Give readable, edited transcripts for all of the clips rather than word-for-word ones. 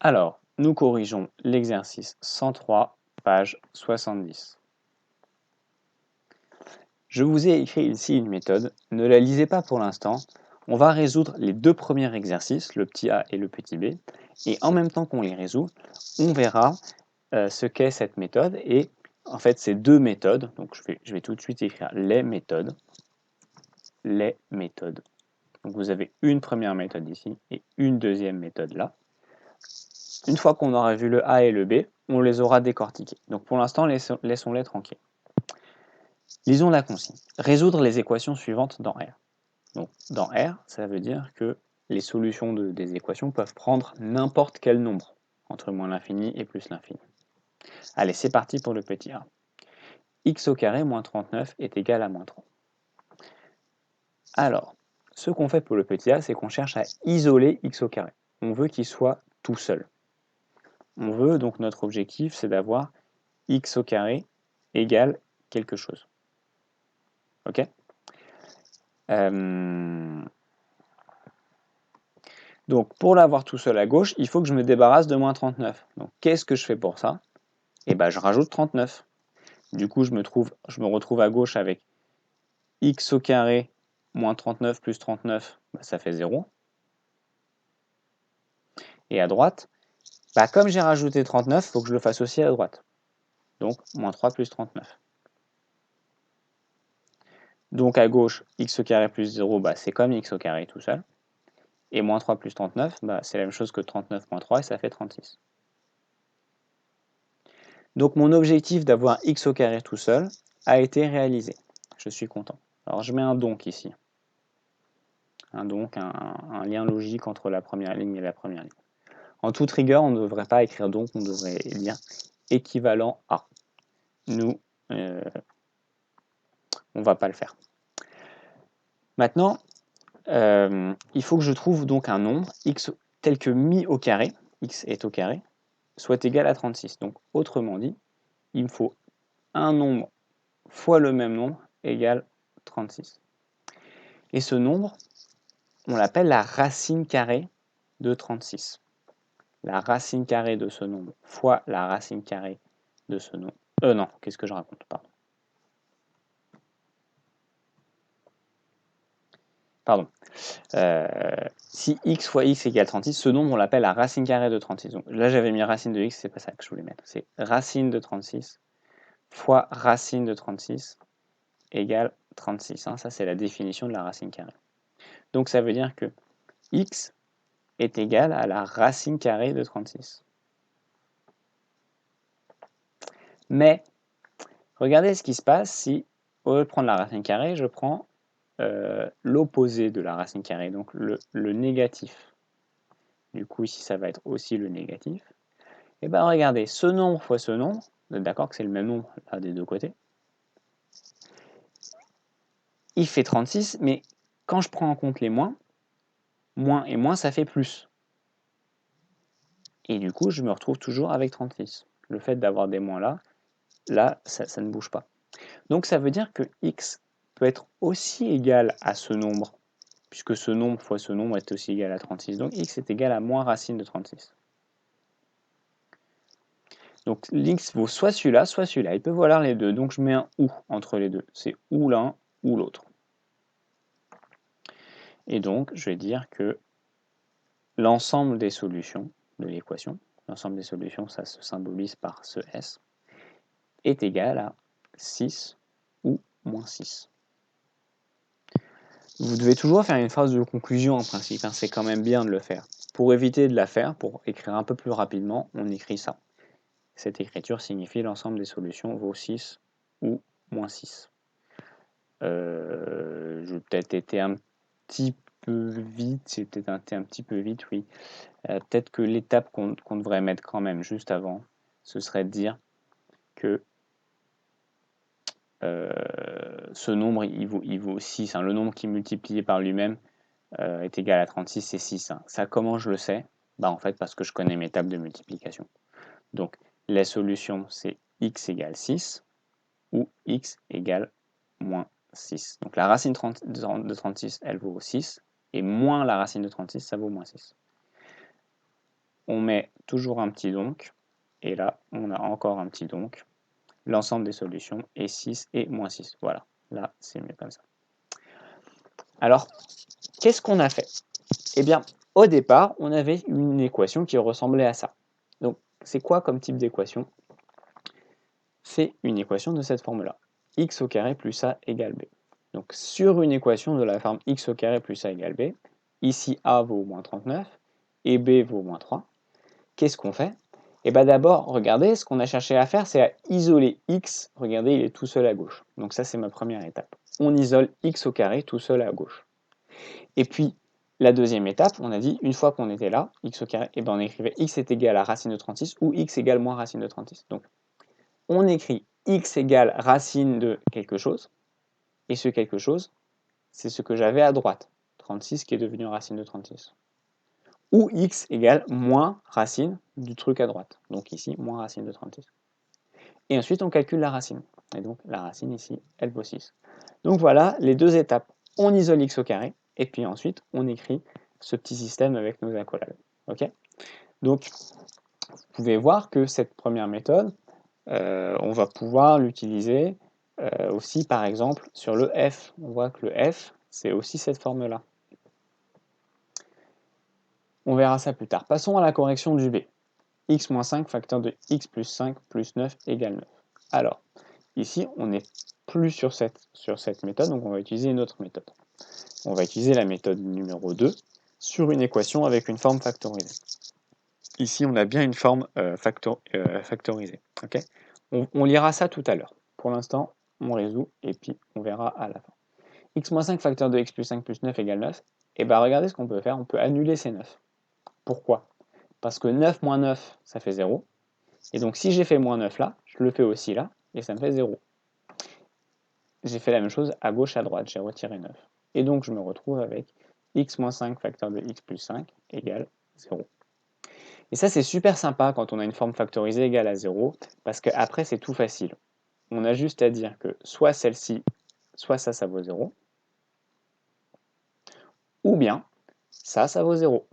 Alors, nous corrigeons l'exercice 103, page 70. Je vous ai écrit ici une méthode, ne la lisez pas pour l'instant. On va résoudre les deux premiers exercices, le petit a et le petit b, et en même temps qu'on les résout, on verra ce qu'est cette méthode, et en fait ces deux méthodes, donc je vais tout de suite écrire les méthodes. Donc vous avez une première méthode ici et une deuxième méthode là. Une fois qu'on aura vu le A et le B, on les aura décortiqués. Donc pour l'instant, laissons-les tranquilles. Lisons la consigne. Résoudre les équations suivantes dans R. Donc dans R, ça veut dire que les solutions des équations peuvent prendre n'importe quel nombre, entre moins l'infini et plus l'infini. Allez, c'est parti pour le petit a. X au carré moins 39 est égal à moins 3. Alors, ce qu'on fait pour le petit a, c'est qu'on cherche à isoler x au carré. On veut qu'il soit tout seul. On veut, donc notre objectif, c'est d'avoir x au carré égale quelque chose. Ok. Donc, pour l'avoir tout seul à gauche, il faut que je me débarrasse de moins 39. Donc, qu'est-ce que je fais pour ça? Eh bien, je rajoute 39. Du coup, je me retrouve à gauche avec x au carré moins 39 plus 39, ça fait 0. Et à droite, comme j'ai rajouté 39, il faut que je le fasse aussi à droite. Donc, moins 3 plus 39. Donc, à gauche, x au carré plus 0, c'est comme x au carré tout seul. Et moins 3 plus 39, c'est la même chose que 39 moins 3, et ça fait 36. Donc mon objectif d'avoir x au carré tout seul a été réalisé. Je suis content. Alors je mets un donc ici. Un donc, un lien logique entre la première ligne et la première ligne. En toute rigueur, on ne devrait pas écrire donc, on devrait dire équivalent à. Nous, on ne va pas le faire. Maintenant, il faut que je trouve donc un nombre x tel que mis au carré, x est au carré, soit égal à 36. Donc autrement dit, il me faut un nombre fois le même nombre égale 36. Et ce nombre, on l'appelle la racine carrée de 36. La racine carrée de ce nombre fois la racine carrée de ce nombre. Non, qu'est-ce que je raconte? Pardon. Si x fois x égale 36, ce nombre, on l'appelle la racine carrée de 36. Donc là, j'avais mis racine de x, c'est pas ça que je voulais mettre. C'est racine de 36 fois racine de 36 égale 36. Ça, c'est la définition de la racine carrée. Donc ça veut dire que x est égal à la racine carrée de 36. Mais, regardez ce qui se passe si, au lieu de prendre la racine carrée, je prends l'opposé de la racine carrée, donc le négatif. Du coup, ici, ça va être aussi le négatif. Et bien, regardez, ce nombre fois ce nombre, vous êtes d'accord que c'est le même nombre là, des deux côtés, il fait 36, mais quand je prends en compte les moins et moins, ça fait plus. Et du coup, je me retrouve toujours avec 36. Le fait d'avoir des moins là, ça ne bouge pas. Donc, ça veut dire que x peut être aussi égal à ce nombre, puisque ce nombre fois ce nombre est aussi égal à 36. Donc, x est égal à moins racine de 36. Donc, x vaut soit celui-là, soit celui-là. Il peut valoir les deux. Donc, je mets un ou entre les deux. C'est ou l'un ou l'autre. Et donc, je vais dire que l'ensemble des solutions de l'équation, l'ensemble des solutions, ça se symbolise par ce S, est égal à 6 ou moins 6. Vous devez toujours faire une phrase de conclusion en principe, c'est quand même bien de le faire. Pour éviter de la faire, pour écrire un peu plus rapidement, on écrit ça. Cette écriture signifie l'ensemble des solutions vaut 6 ou moins 6. J'ai peut-être été un petit peu vite, j'ai peut-être été un petit peu vite, oui. Peut-être que l'étape qu'on devrait mettre quand même juste avant, ce serait de dire que ce nombre, il vaut 6. Le nombre qui multiplié par lui-même est égal à 36, c'est 6. Ça, comment je le sais? En fait, parce que je connais mes tables de multiplication. Donc, la solution, c'est x égale 6 ou x égale moins 6. Donc, la racine de 36, elle vaut 6, et moins la racine de 36, ça vaut moins 6. on met toujours un petit donc, et là, on a encore un petit donc. L'ensemble des solutions est 6 et moins 6. Voilà, là, c'est mieux comme ça. Alors, qu'est-ce qu'on a fait? Eh bien, au départ, on avait une équation qui ressemblait à ça. Donc, c'est quoi comme type d'équation? C'est une équation de cette forme-là. X au carré plus A égale B. Donc, sur une équation de la forme x au carré plus A égale B, ici A vaut moins 39 et B vaut moins 3. Qu'est-ce qu'on fait? Eh bien d'abord, regardez, ce qu'on a cherché à faire, c'est à isoler x. Regardez, il est tout seul à gauche. Donc ça, c'est ma première étape. On isole x au carré tout seul à gauche. Et puis, la deuxième étape, on a dit, une fois qu'on était là, x au carré, eh ben on écrivait x est égal à racine de 36 ou x égale moins racine de 36. Donc, on écrit x égale racine de quelque chose, et ce quelque chose, c'est ce que j'avais à droite, 36 qui est devenu racine de 36. Ou x égale moins racine du truc à droite. Donc ici, moins racine de 36. Et ensuite, on calcule la racine. Et donc, la racine ici, elle vaut 6. Donc voilà, les deux étapes. On isole x au carré, et puis ensuite, on écrit ce petit système avec nos accolades. Ok? Donc, vous pouvez voir que cette première méthode, on va pouvoir l'utiliser aussi, par exemple, sur le f. On voit que le f, c'est aussi cette forme-là. On verra ça plus tard. Passons à la correction du b. X moins 5 facteur de x plus 5 plus 9 égale 9. Alors, ici, on n'est plus sur cette méthode, donc on va utiliser une autre méthode. On va utiliser la méthode numéro 2 sur une équation avec une forme factorisée. Ici, on a bien une forme factorisée. Okay, on lira ça tout à l'heure. Pour l'instant, on résout et puis on verra à la fin. X moins 5 facteur de x plus 5 plus 9 égale 9. Et bien, regardez ce qu'on peut faire. On peut annuler ces 9. Pourquoi? Parce que 9 moins 9, ça fait 0. Et donc, si j'ai fait moins 9 là, je le fais aussi là, et ça me fait 0. J'ai fait la même chose à gauche, à droite, j'ai retiré 9. Et donc, je me retrouve avec x moins 5 facteur de x plus 5 égale 0. Et ça, c'est super sympa quand on a une forme factorisée égale à 0, parce qu'après, c'est tout facile. On a juste à dire que soit celle-ci, soit ça vaut 0, ou bien ça vaut 0.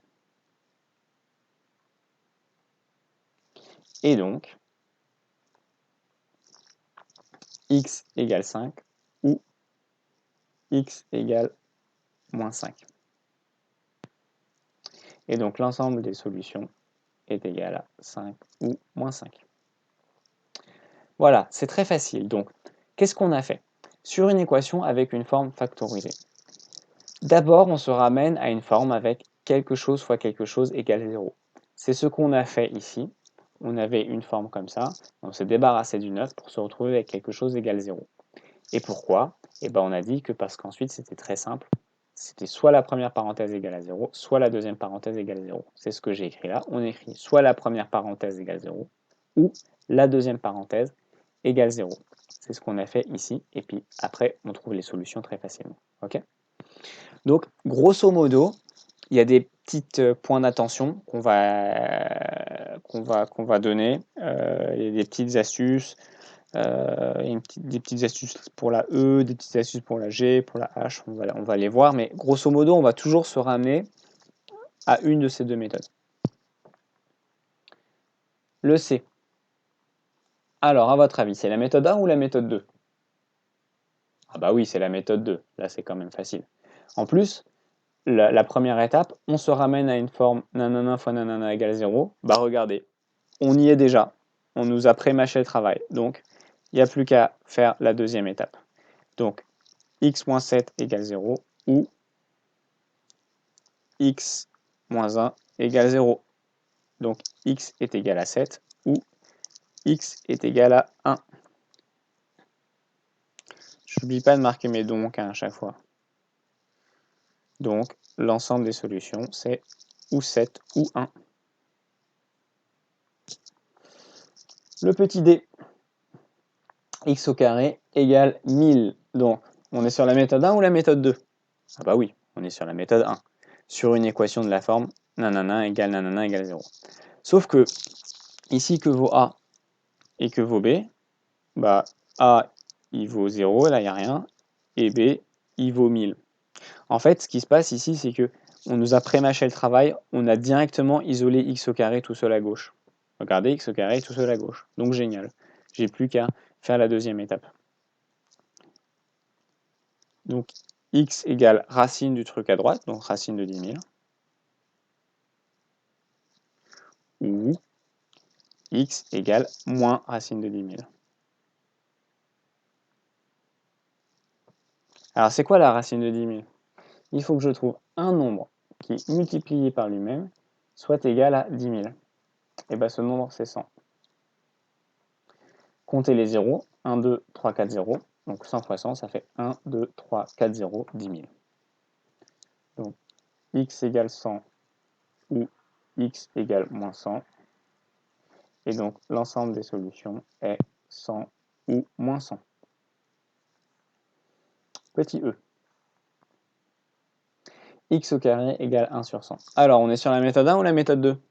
Et donc, x égale 5 ou x égale moins 5. Et donc, l'ensemble des solutions est égal à 5 ou moins 5. Voilà, c'est très facile. Donc, qu'est-ce qu'on a fait? Sur une équation avec une forme factorisée. D'abord, on se ramène à une forme avec quelque chose fois quelque chose égale 0. C'est ce qu'on a fait ici. On avait une forme comme ça. On s'est débarrassé du 9 pour se retrouver avec quelque chose égale 0. Et pourquoi? Eh ben, on a dit que parce qu'ensuite, c'était très simple. C'était soit la première parenthèse égale à 0, soit la deuxième parenthèse égale à 0. C'est ce que j'ai écrit là. On écrit soit la première parenthèse égale 0, ou la deuxième parenthèse égale 0. C'est ce qu'on a fait ici. Et puis après, on trouve les solutions très facilement. Ok? Donc, grosso modo, il y a des petits points d'attention qu'on va donner. Il y a des petites astuces. Des petites astuces pour la E, des petites astuces pour la G, pour la H, on va les voir, mais grosso modo, on va toujours se ramener à une de ces deux méthodes. Le C. Alors, à votre avis, c'est la méthode 1 ou la méthode 2? Ah bah oui, c'est la méthode 2. Là, c'est quand même facile. En plus, la première étape, on se ramène à une forme nanana fois nanana égale 0. Bah regardez, on y est déjà. On nous a pré-mâché le travail. Donc, il n'y a plus qu'à faire la deuxième étape. Donc, x moins 7 égale 0 ou x moins 1 égale 0. Donc, x est égal à 7 ou x est égal à 1. Je n'oublie pas de marquer mes donc à chaque fois. Donc, l'ensemble des solutions, c'est ou 7 ou 1. Le petit d, x au carré égale 1000. Donc, on est sur la méthode 1 ou la méthode 2? Ah bah oui, on est sur la méthode 1. Sur une équation de la forme nanana égale 0. Sauf que, ici que vaut a et que vaut b, bah a il vaut 0, là il n'y a rien, et b il vaut 1000. En fait, ce qui se passe ici, c'est que on nous a pré-mâché le travail, on a directement isolé x au carré tout seul à gauche. Regardez, x au carré tout seul à gauche. Donc génial. J'ai plus qu'à faire la deuxième étape. Donc x égale racine du truc à droite, donc racine de 10 000. Ou x égale moins racine de 10 000. Alors c'est quoi la racine de 10 000? Il faut que je trouve un nombre qui, multiplié par lui-même, soit égal à 10 000. Et bien ce nombre, c'est 100. Comptez les zéros. 1, 2, 3, 4, 0. Donc 100 fois 100, ça fait 1, 2, 3, 4, 0, 10 000. Donc x égale 100 ou x égale moins 100. Et donc l'ensemble des solutions est 100 ou moins 100. Petit e. X au carré égale 1 sur 100. Alors, on est sur la méthode 1 ou la méthode 2?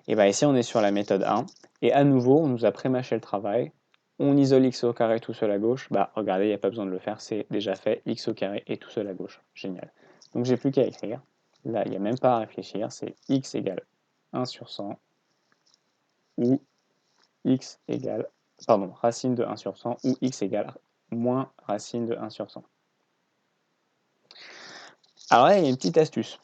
Et bien ici, on est sur la méthode 1. Et à nouveau, on nous a pré-mâché le travail. On isole x au carré tout seul à gauche. Bah, regardez, il n'y a pas besoin de le faire, c'est déjà fait. X au carré est tout seul à gauche. Génial. Donc, j'ai plus qu'à écrire. Là, il n'y a même pas à réfléchir. C'est x égale 1 sur 100 ou x égale, pardon, racine de 1 sur 100 ou x égale moins racine de 1 sur 100. Alors là, il y a une petite astuce.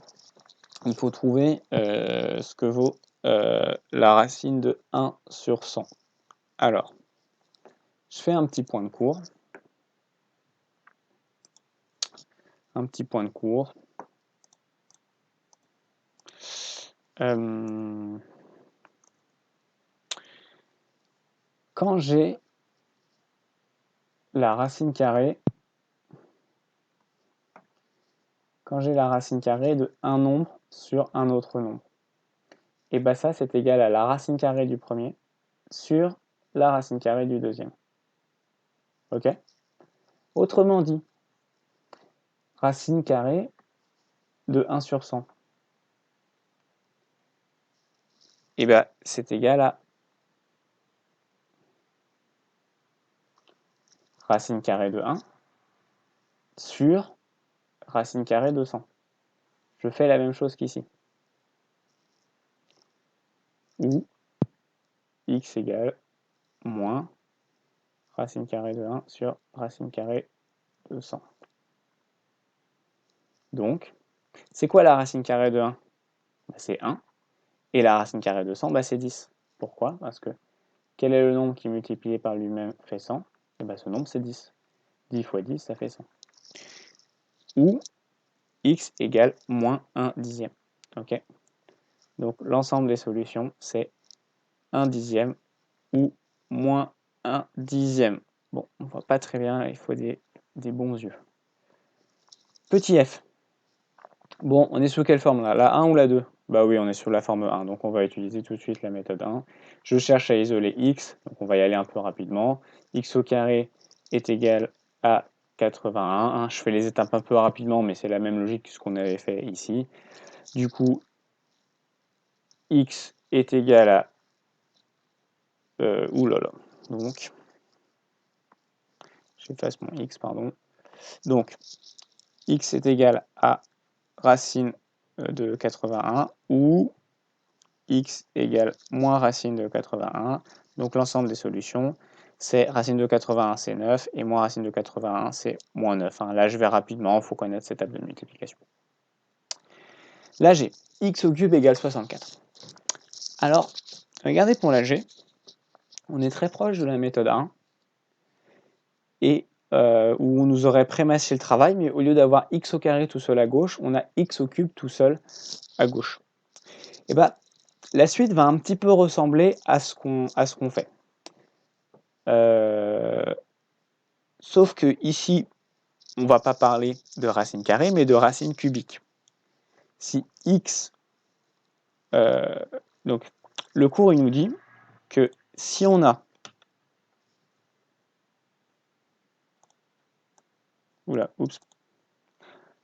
Il faut trouver ce que vaut la racine de 1 sur 100. Alors, je fais un petit point de cours. Un petit point de cours. Quand j'ai la racine carrée, de un nombre sur un autre nombre, et bien ça, c'est égal à la racine carrée du premier sur la racine carrée du deuxième. Ok? Autrement dit, racine carrée de 1 sur 100. Et bien, c'est égal à racine carrée de 1 sur racine carrée de 100. Je fais la même chose qu'ici. Ou x égale moins racine carrée de 1 sur racine carrée de 100. Donc, c'est quoi la racine carrée de 1? Bah, c'est 1. Et la racine carrée de 100, bah, c'est 10. Pourquoi? Parce que quel est le nombre qui multiplié par lui-même fait 100? Et bah, ce nombre, c'est 10. 10 fois 10, ça fait 100. Ou x égale moins 1 dixième. Ok? Donc, l'ensemble des solutions, c'est 1 dixième ou moins 1 dixième. Bon, on ne voit pas très bien, il faut des bons yeux. Petit f. Bon, on est sous quelle forme là? La 1 ou la 2? Bah oui, on est sur la forme 1, donc on va utiliser tout de suite la méthode 1. Je cherche à isoler x, donc on va y aller un peu rapidement. X au carré est égal à 81. Je fais les étapes un peu rapidement, mais c'est la même logique que ce qu'on avait fait ici. Du coup, x est égal à... oulala, donc... J'efface mon x, pardon. Donc, x est égal à racine de 81 ou x égale moins racine de 81. Donc l'ensemble des solutions, c'est racine de 81, c'est 9, et moins racine de 81, c'est moins 9. Là, je vais rapidement, il faut connaître cette table de multiplication. Là, j'ai x au cube égale 64. Alors, regardez pour la G, on est très proche de la méthode 1, et où on nous aurait pré-mâché le travail, mais au lieu d'avoir x au carré tout seul à gauche, on a x au cube tout seul à gauche. Et bien, la suite va un petit peu ressembler à ce qu'on fait. Sauf que ici, on ne va pas parler de racine carrée, mais de racine cubique. Si x... donc, le cours, il nous dit que si on a... Oula, oups.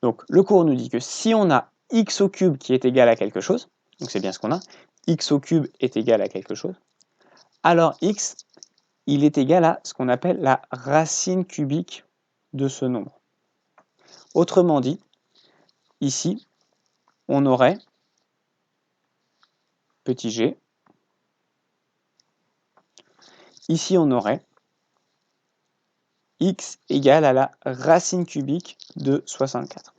Donc, le cours nous dit que si on a x au cube qui est égal à quelque chose, donc c'est bien ce qu'on a, x au cube est égal à quelque chose, alors x, il est égal à ce qu'on appelle la racine cubique de ce nombre. Autrement dit, ici, on aurait petit g. Ici, on aurait x égale à la racine cubique de 64.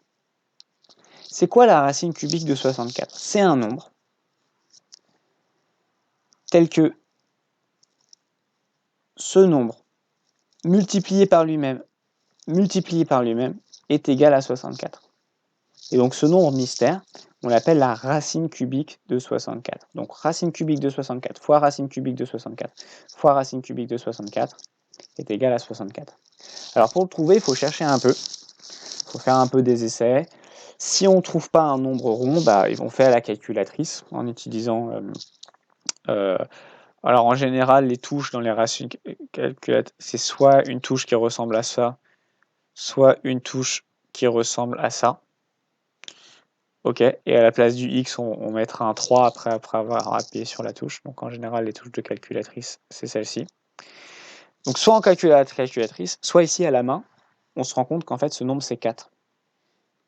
C'est quoi la racine cubique de 64? C'est un nombre tel que ce nombre multiplié par lui-même est égal à 64. Et donc ce nombre mystère, on l'appelle la racine cubique de 64. Donc racine cubique de 64 fois racine cubique de 64 fois racine cubique de 64 est égal à 64. Alors pour le trouver, il faut chercher un peu. Il faut faire un peu des essais. Si on ne trouve pas un nombre rond, on fait à la calculatrice en utilisant... alors en général, les touches dans les racines calculatrices, c'est soit une touche qui ressemble à ça, soit une touche qui ressemble à ça. Ok, et à la place du X, on mettra un 3 après avoir appuyé sur la touche. Donc en général, les touches de calculatrice, c'est celle-ci. Donc soit en calculatrice, soit ici à la main, on se rend compte qu'en fait ce nombre c'est 4.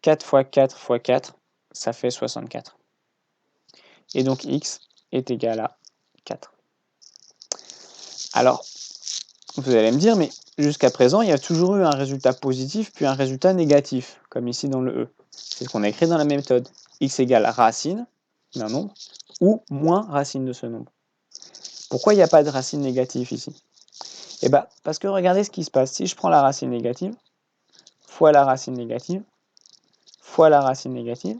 4 fois 4 fois 4, ça fait 64. Et donc X est égal à 4. Alors, vous allez me dire, mais jusqu'à présent, il y a toujours eu un résultat positif puis un résultat négatif, comme ici dans le E. C'est ce qu'on a écrit dans la méthode. X égale racine d'un nombre ou moins racine de ce nombre. Pourquoi il n'y a pas de racine négative ici? Eh bien, parce que regardez ce qui se passe. Si je prends la racine négative, fois la racine négative, fois la racine négative,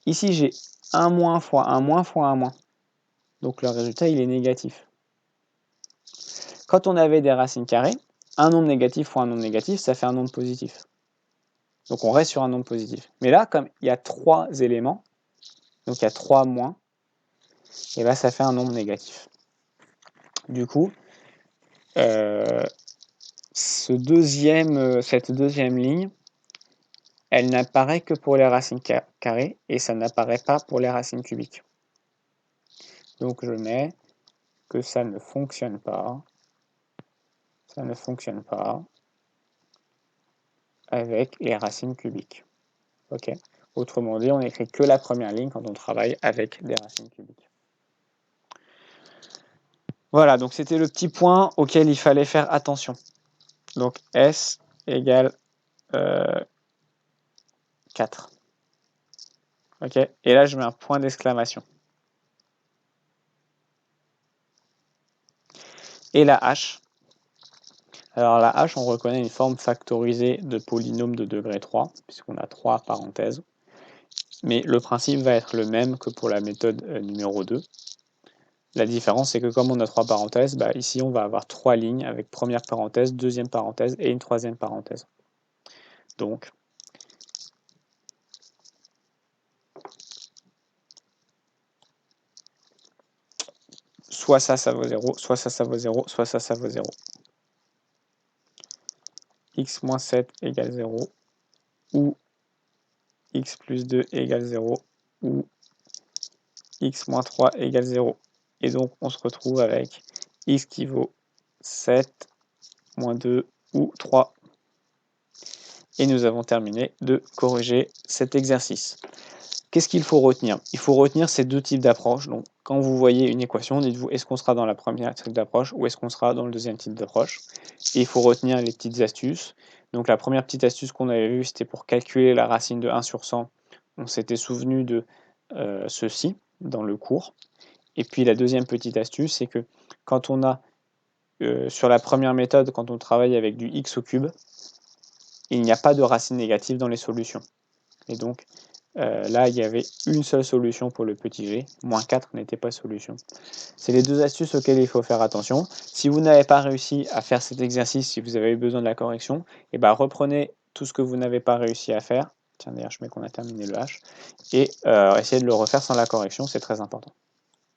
ici j'ai 1 moins fois 1 moins fois 1 moins. Donc le résultat, il est négatif. Quand on avait des racines carrées, un nombre négatif fois un nombre négatif, ça fait un nombre positif. Donc on reste sur un nombre positif. Mais là, comme il y a 3 éléments, donc il y a 3 moins, et bien ça fait un nombre négatif. Du coup, cette deuxième ligne, elle n'apparaît que pour les racines carrées, et ça n'apparaît pas pour les racines cubiques. Donc je mets que ça ne fonctionne pas. Ça ne fonctionne pas avec les racines cubiques. Ok. Autrement dit, on n'écrit que la première ligne quand on travaille avec des racines cubiques. Voilà, donc c'était le petit point auquel il fallait faire attention. Donc S égale 4. Ok. Et là, je mets un point d'exclamation. Et la H. Alors la H, on reconnaît une forme factorisée de polynôme de degré 3, puisqu'on a 3 parenthèses. Mais le principe va être le même que pour la méthode numéro 2. La différence, c'est que comme on a 3 parenthèses, ici on va avoir 3 lignes avec première parenthèse, deuxième parenthèse et une troisième parenthèse. Donc, soit ça vaut 0, soit ça vaut 0, soit ça vaut 0. X moins 7 égale 0, ou x plus 2 égale 0, ou x moins 3 égale 0. Et donc, on se retrouve avec x qui vaut 7, moins 2 ou 3. Et nous avons terminé de corriger cet exercice. Qu'est-ce qu'il faut retenir? Il faut retenir ces deux types d'approches. Donc, quand vous voyez une équation, dites-vous, est-ce qu'on sera dans la première type d'approche ou est-ce qu'on sera dans le deuxième type d'approche? Et il faut retenir les petites astuces. Donc, la première petite astuce qu'on avait vue, c'était pour calculer la racine de 1 sur 100. On s'était souvenu de ceci dans le cours. Et puis, la deuxième petite astuce, c'est que quand on a, sur la première méthode, quand on travaille avec du x au cube, il n'y a pas de racine négative dans les solutions. Et donc, là, il y avait une seule solution pour le petit g, moins 4 n'était pas solution. C'est les deux astuces auxquelles il faut faire attention. Si vous n'avez pas réussi à faire cet exercice, si vous avez eu besoin de la correction, reprenez tout ce que vous n'avez pas réussi à faire. Tiens, d'ailleurs, je mets qu'on a terminé le H. Et essayez de le refaire sans la correction, c'est très important.